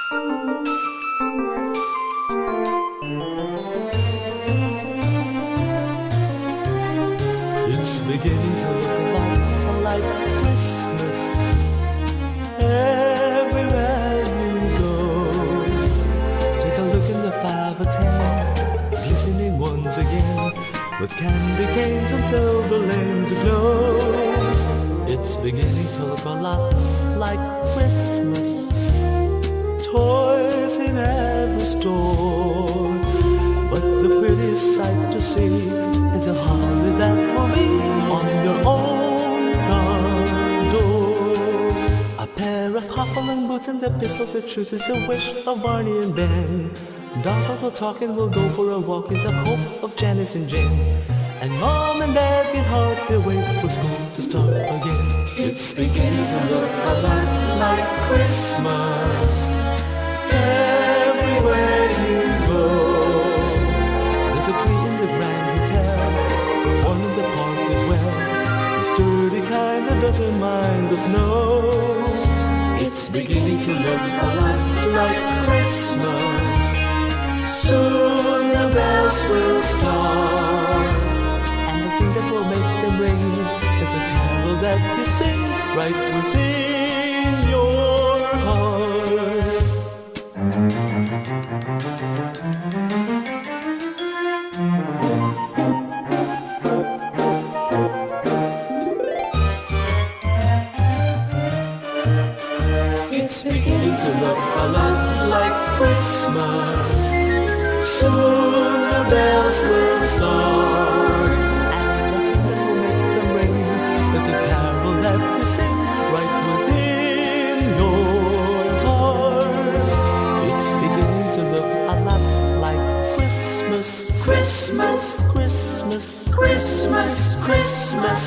It's beginning to look a lot like Christmas everywhere you go. Take a look in the 5 or 10, glistening once again, with candy canes and silver lanes aglow. It's beginning to look a lot like Christmas, toys in every store. But the prettiest sight to see is a holly that will be on your own front door. A pair of hoffling boots and a pistol to choose is a wish of Barney and Ben. Dolls that will talk and will go for a walk is a hope of Janice and Jen. And Mom and Dad can hardly wait for school to start again. It's beginning to look a lot like Christmas everywhere you go. There's a tree in the Grand Hotel, one in the park as well, the sturdy kind that doesn't mind the snow. It's beginning to look a lot like Christmas. Soon the bells will start, and the thing that will make them ring is a carol that you sing right within your heart. It's beginning to look a lot like Christmas. Soon the bells will start, and the thing that will make them ring is a carol that you sing right within your heart. It's beginning to look a lot like Christmas, Christmas, Christmas, Christmas, Christmas.